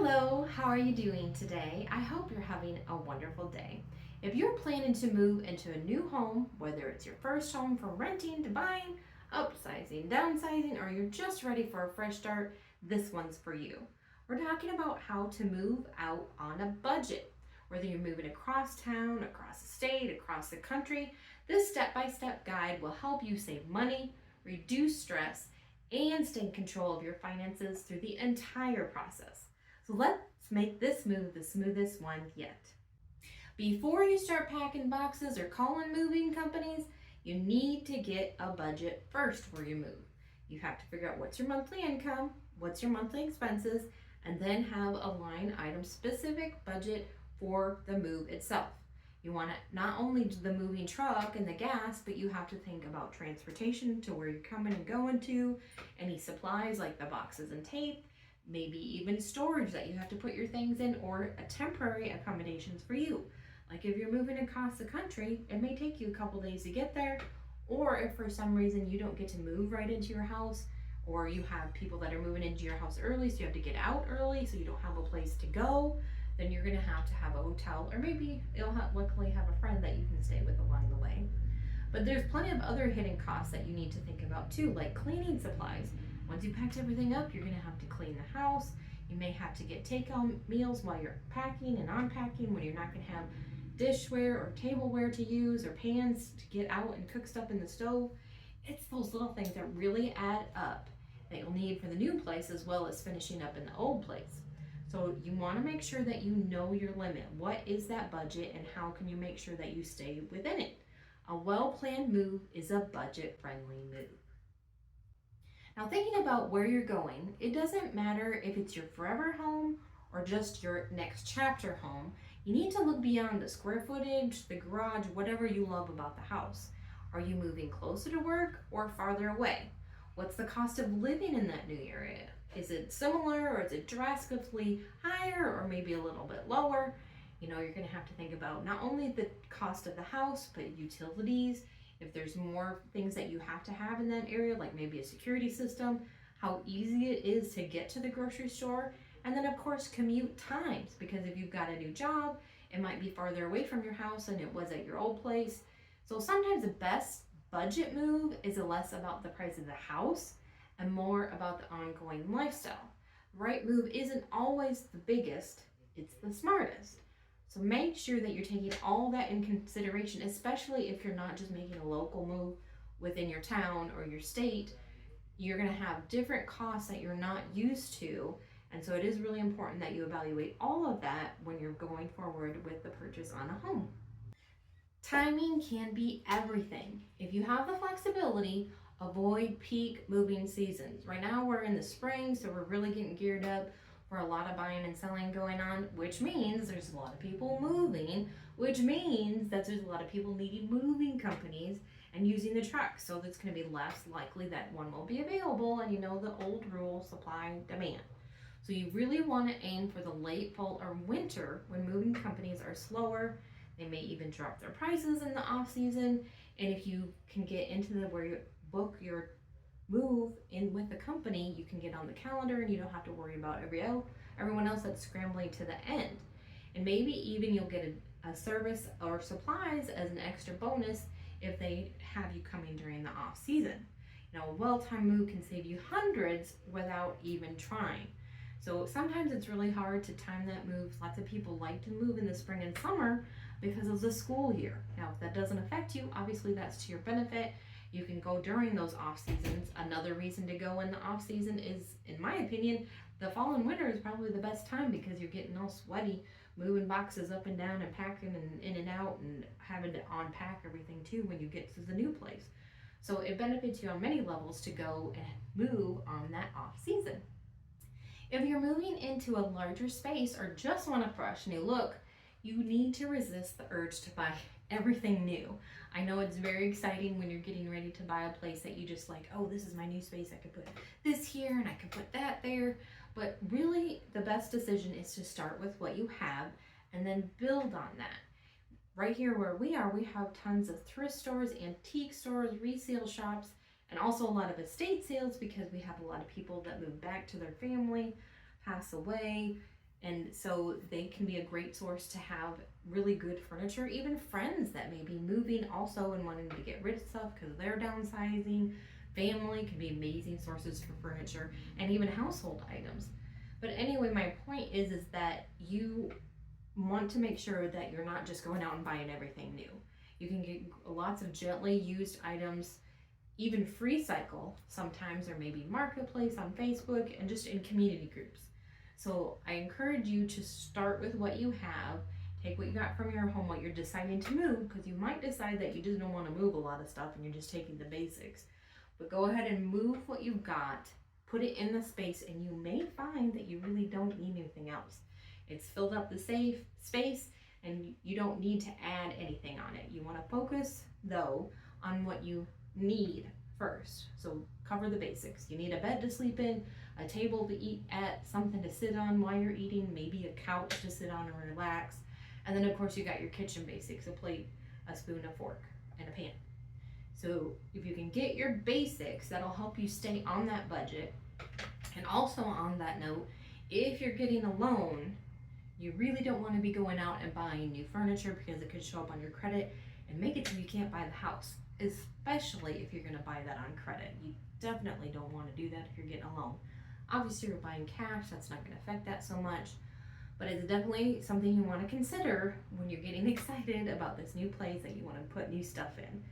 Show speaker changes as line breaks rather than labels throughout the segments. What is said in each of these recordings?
Hello, how are you doing today? I hope you're having a wonderful day. If you're planning to move into a new home, whether it's your first home from renting to buying, upsizing, downsizing, or you're just ready for a fresh start, this one's for you. We're talking about how to move out on a budget. Whether you're moving across town, across the state, across the country, this step-by-step guide will help you save money, reduce stress, and stay in control of your finances through the entire process. So let's make this move the smoothest one yet. Before you start packing boxes or calling moving companies, you need to get a budget first where you move. You have to figure out what's your monthly income, what's your monthly expenses, and then have a line item specific budget for the move itself. You want to not only the moving truck and the gas, but you have to think about transportation to where you're coming and going to, any supplies like the boxes and tape, maybe even storage that you have to put your things in, or a temporary accommodations for you. Like if you're moving across the country, it may take you a couple days to get there, or if for some reason you don't get to move right into your house, or you have people that are moving into your house early, so you have to get out early, so you don't have a place to go, then you're gonna have to have a hotel, or maybe luckily have a friend that you can stay with along the way. But there's plenty of other hidden costs that you need to think about too, like cleaning supplies. Once you packed everything up, you're gonna have to clean the house. You may have to get take-home meals while you're packing and unpacking when you're not gonna have dishware or tableware to use or pans to get out and cook stuff in the stove. It's those little things that really add up that you'll need for the new place as well as finishing up in the old place. So you wanna make sure that you know your limit. What is that budget and how can you make sure that you stay within it? A well-planned move is a budget-friendly move. Now, thinking about where you're going, it doesn't matter if it's your forever home or just your next chapter home. You need to look beyond the square footage, the garage, whatever you love about the house. Are you moving closer to work or farther away? What's the cost of living in that new area? Is it similar or is it drastically higher or maybe a little bit lower? You're going to have to think about not only the cost of the house, but utilities. If there's more things that you have to have in that area, like maybe a security system, how easy it is to get to the grocery store, and then of course commute times, because if you've got a new job, it might be farther away from your house than it was at your old place. So sometimes the best budget move is less about the price of the house and more about the ongoing lifestyle. The right move isn't always the biggest, it's the smartest. So make sure that you're taking all that in consideration, especially if you're not just making a local move within your town or your state. You're going to have different costs that you're not used to. And so it is really important that you evaluate all of that when you're going forward with the purchase on a home. Timing can be everything. If you have the flexibility, avoid peak moving seasons. Right now we're in the spring, so we're really getting geared up for a lot of buying and selling going on, which means there's a lot of people moving, which means that there's a lot of people needing moving companies and using the truck. So it's going to be less likely that one will be available, and the old rule, supply, demand. So you really want to aim for the late fall or winter when moving companies are slower. They may even drop their prices in the off season. And if you can get into where you book your move in with the company, you can get on the calendar and you don't have to worry about everyone else that's scrambling to the end. And maybe even you'll get a service or supplies as an extra bonus if they have you coming during the off season. A well-timed move can save you hundreds without even trying. So sometimes it's really hard to time that move. Lots of people like to move in the spring and summer because of the school year. Now, if that doesn't affect you, obviously that's to your benefit. You can go during those off seasons. Another reason to go in the off season is, in my opinion, the fall and winter is probably the best time because you're getting all sweaty, moving boxes up and down and packing and in and out and having to unpack everything too when you get to the new place. So it benefits you on many levels to go and move on that off season. If you're moving into a larger space or just want a fresh new look, you need to resist the urge to buy everything new. I know it's very exciting when you're getting ready to buy a place that you just like, oh, this is my new space. I could put this here and I could put that there. But really, the best decision is to start with what you have and then build on that. Right here where we are, we have tons of thrift stores, antique stores, resale shops, and also a lot of estate sales because we have a lot of people that move back to their family, pass away, And so they can be a great source to have really good furniture. Even friends that may be moving also and wanting to get rid of stuff because they're downsizing. Family can be amazing sources for furniture and even household items. But anyway, my point is that you want to make sure that you're not just going out and buying everything new. You can get lots of gently used items, even free cycle sometimes, or maybe marketplace on Facebook and just in community groups. So I encourage you to start with what you have. Take what you got from your home, what you're deciding to move, because you might decide that you just don't want to move a lot of stuff and you're just taking the basics. But go ahead and move what you've got, put it in the space, and you may find that you really don't need anything else. It's filled up the safe space and you don't need to add anything on it. You want to focus though on what you need first. So cover the basics. You need a bed to sleep in, a table to eat at, something to sit on while you're eating, maybe a couch to sit on and relax. And then of course you got your kitchen basics, a plate, a spoon, a fork, and a pan. So if you can get your basics, that'll help you stay on that budget. And also on that note, if you're getting a loan, you really don't want to be going out and buying new furniture because it could show up on your credit and make it so you can't buy the house, especially if you're going to buy that on credit. You definitely don't want to do that if you're getting a loan. Obviously, you're buying cash, that's not going to affect that so much, but it's definitely something you want to consider when you're getting excited about this new place that you want to put new stuff in.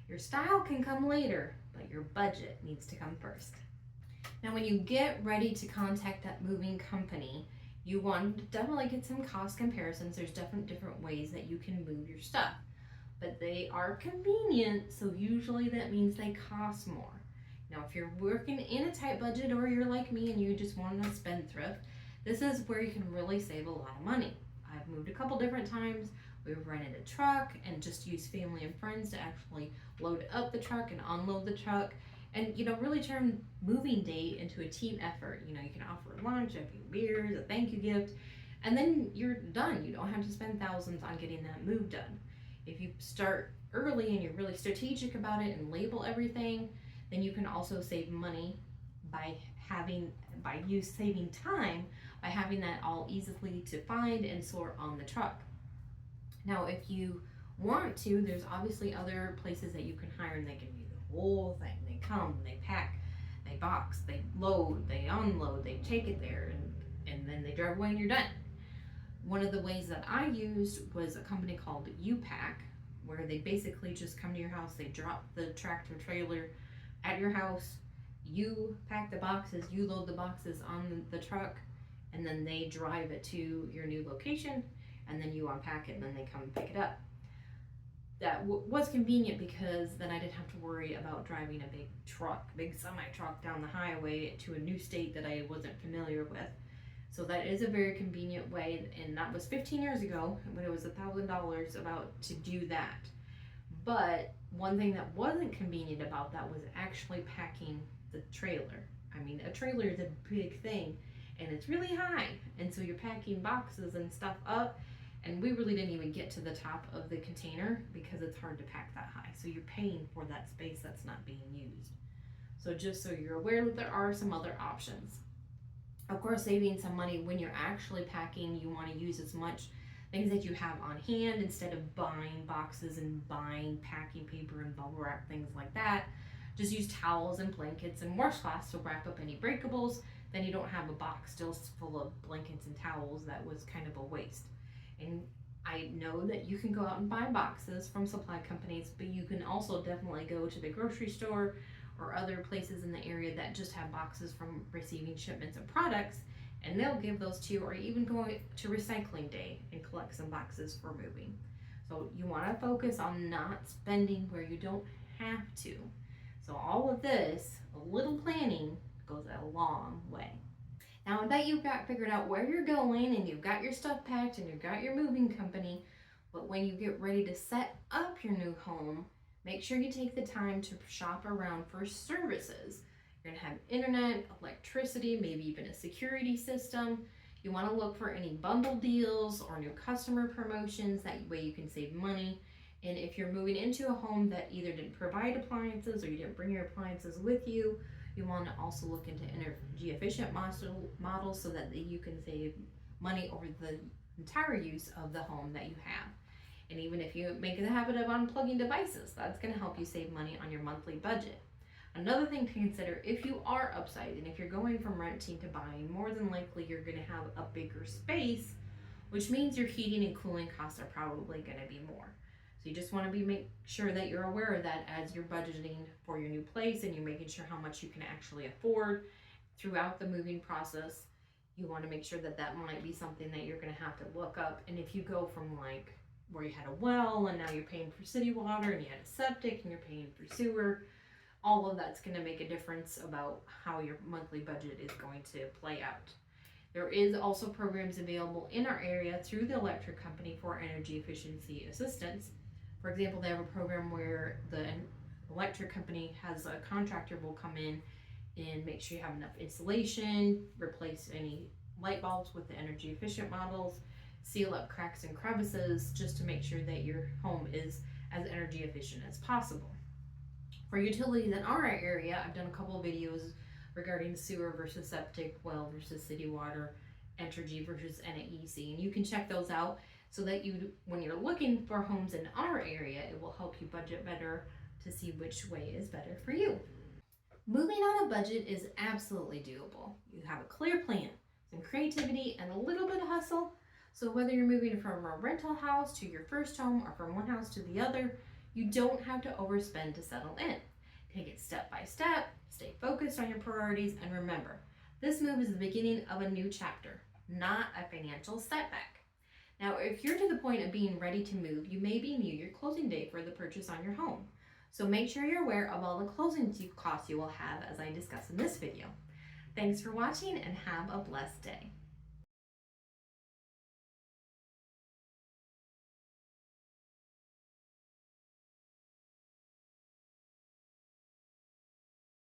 Your style can come later, but your budget needs to come first. Now, when you get ready to contact that moving company, you want to definitely get some cost comparisons. There's different ways that you can move your stuff, but they are convenient, so usually that means they cost more. Now, if you're working in a tight budget or you're like me and you just want to spendthrift, this is where you can really save a lot of money. I've moved a couple different times. We've rented a truck and just used family and friends to actually load up the truck and unload the truck. And really turn moving day into a team effort. You can offer lunch, a few beers, a thank you gift, and then you're done. You don't have to spend thousands on getting that move done. If you start early and you're really strategic about it and label everything, then you can also save money by saving time by having that all easily to find and sort on the truck. Now, if you want to, there's obviously other places that you can hire and they can do the whole thing. They come, they pack, they box, they load, they unload, they take it there, and then they drive away and you're done. One of the ways that I used was a company called UPack, where they basically just come to your house, they drop the tractor trailer at your house, you pack the boxes, you load the boxes on the truck, and then they drive it to your new location, and then you unpack it, and then they come and pick it up. That was convenient because then I didn't have to worry about driving a big semi truck down the highway to a new state that I wasn't familiar with. So that is a very convenient way, and that was 15 years ago when it was $1,000 about to do that. But one thing that wasn't convenient about that was actually packing the trailer. I mean, a trailer is a big thing, and it's really high, and so you're packing boxes and stuff up. And we really didn't even get to the top of the container because it's hard to pack that high. So you're paying for that space that's not being used. So just so you're aware that there are some other options. Of course, saving some money when you're actually packing, you want to use as much things that you have on hand instead of buying boxes and buying packing paper and bubble wrap, things like that. Just use towels and blankets and washcloths to wrap up any breakables. Then you don't have a box still full of blankets and towels. That was kind of a waste. And I know that you can go out and buy boxes from supply companies, but you can also definitely go to the grocery store or other places in the area that just have boxes from receiving shipments of products, and they'll give those to you, or even go to recycling day and collect some boxes for moving. So you want to focus on not spending where you don't have to. So all of this, a little planning goes a long way. Now, I bet you've got figured out where you're going and you've got your stuff packed and you've got your moving company, but when you get ready to set up your new home, make sure you take the time to shop around for services. You're going to have internet, electricity, maybe even a security system. You want to look for any bundle deals or new customer promotions. That way you can save money. And if you're moving into a home that either didn't provide appliances or you didn't bring your appliances with you, you want to also look into energy efficient models so that you can save money over the entire use of the home that you have. And even if you make the habit of unplugging devices, that's going to help you save money on your monthly budget. Another thing to consider, if you are upsizing, if you're going from renting to buying, more than likely you're going to have a bigger space, which means your heating and cooling costs are probably going to be more. So you just want to make sure that you're aware of that as you're budgeting for your new place, and you're making sure how much you can actually afford throughout the moving process. You want to make sure that that might be something that you're going to have to look up. And if you go from like where you had a well and now you're paying for city water, and you had a septic and you're paying for sewer, all of that's going to make a difference about how your monthly budget is going to play out. There is also programs available in our area through the electric company for energy efficiency assistance. For example, they have a program where the electric company has a contractor will come in and make sure you have enough insulation, replace any light bulbs with the energy efficient models, seal up cracks and crevices, just to make sure that your home is as energy efficient as possible. For utilities in our area, I've done a couple of videos regarding sewer versus septic, well versus city water, Entergy versus NEC, and you can check those out so that you, when you're looking for homes in our area, it will help you budget better to see which way is better for you. Moving on a budget is absolutely doable. You have a clear plan, some creativity, and a little bit of hustle. So whether you're moving from a rental house to your first home or from one house to the other, you don't have to overspend to settle in. Take it step by step, stay focused on your priorities, and remember, this move is the beginning of a new chapter, not a financial setback. Now, if you're to the point of being ready to move, you may be near your closing date for the purchase on your home. So make sure you're aware of all the closing costs you will have, as I discuss in this video. Thanks for watching, and have a blessed day.